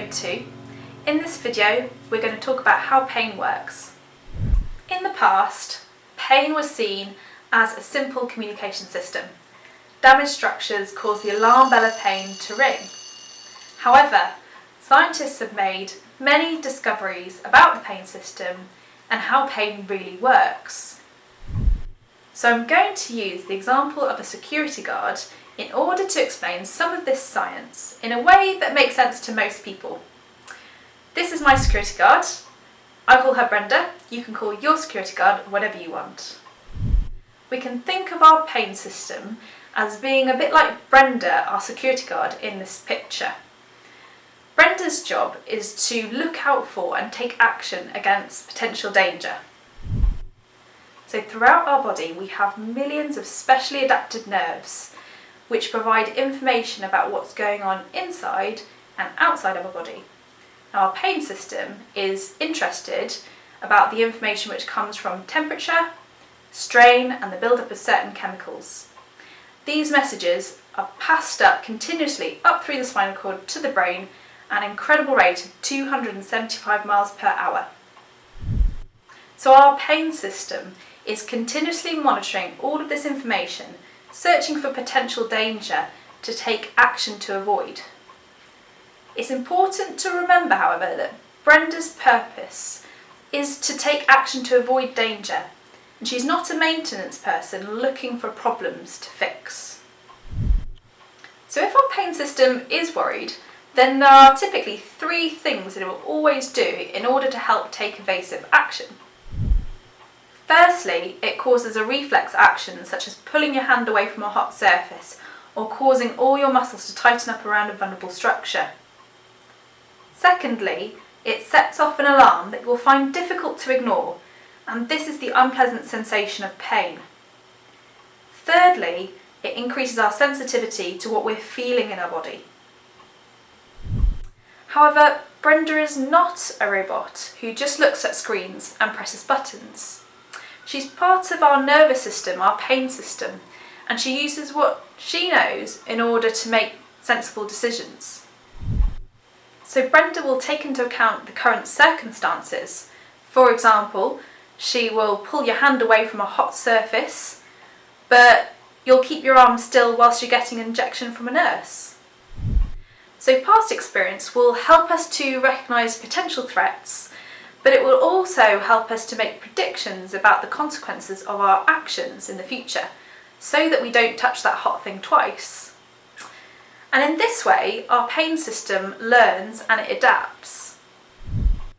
episode 2. In this video, we're going to talk about how pain works. In the past, pain was seen as a simple communication system. Damaged structures cause the alarm bell of pain to ring. However, scientists have made many discoveries about the pain system and how pain really works. So I'm going to use the example of a security guard in order to explain some of this science in a way that makes sense to most people. This is my security guard. I call her Brenda. You can call your security guard whatever you want. We can think of our pain system as being a bit like Brenda, our security guard, in this picture. Brenda's job is to look out for and take action against potential danger. So throughout our body we have millions of specially adapted nerves which provide information about what's going on inside and outside of our body. Now, our pain system is interested about the information which comes from temperature, strain and the build-up of certain chemicals. These messages are passed up continuously up through the spinal cord to the brain at an incredible rate of 275 miles per hour. So our pain system is continuously monitoring all of this information, searching for potential danger to take action to avoid. It's important to remember, however, that Brenda's purpose is to take action to avoid danger, and she's not a maintenance person looking for problems to fix. So if our pain system is worried, then there are typically 3 things that it will always do in order to help take evasive action. Firstly, it causes a reflex action such as pulling your hand away from a hot surface or causing all your muscles to tighten up around a vulnerable structure. Secondly, it sets off an alarm that you will find difficult to ignore, and this is the unpleasant sensation of pain. Thirdly, it increases our sensitivity to what we're feeling in our body. However, Brenda is not a robot who just looks at screens and presses buttons. She's part of our nervous system, our pain system, and she uses what she knows in order to make sensible decisions. So Brenda will take into account the current circumstances. For example, she will pull your hand away from a hot surface, but you'll keep your arm still whilst you're getting an injection from a nurse. So past experience will help us to recognise potential threats, but it will also help us to make predictions about the consequences of our actions in the future, so that we don't touch that hot thing twice. And in this way, our pain system learns and it adapts.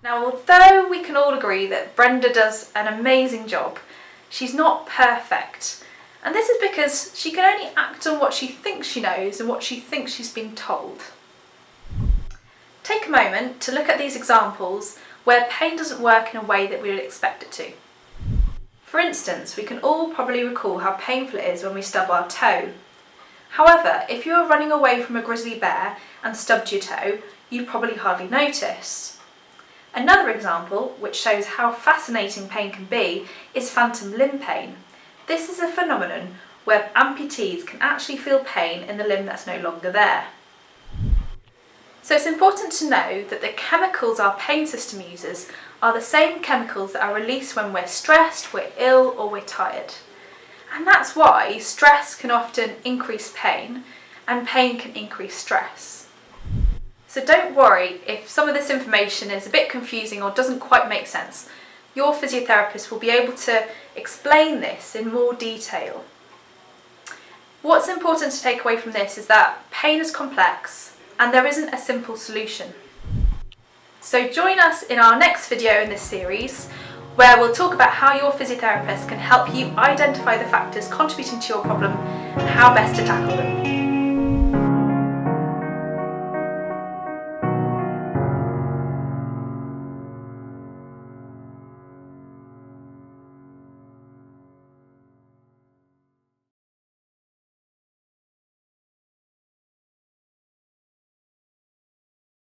Now, although we can all agree that Brenda does an amazing job, she's not perfect. And this is because she can only act on what she thinks she knows and what she thinks she's been told. Take a moment to look at these examples where pain doesn't work in a way that we would expect it to. For instance, we can all probably recall how painful it is when we stub our toe. However, if you were running away from a grizzly bear and stubbed your toe, you'd probably hardly notice. Another example, which shows how fascinating pain can be, is phantom limb pain. This is a phenomenon where amputees can actually feel pain in the limb that's no longer there. So it's important to know that the chemicals our pain system uses are the same chemicals that are released when we're stressed, we're ill or we're tired. And that's why stress can often increase pain and pain can increase stress. So don't worry if some of this information is a bit confusing or doesn't quite make sense. Your physiotherapist will be able to explain this in more detail. What's important to take away from this is that pain is complex and there isn't a simple solution. So join us in our next video in this series, where we'll talk about how your physiotherapist can help you identify the factors contributing to your problem and how best to tackle them.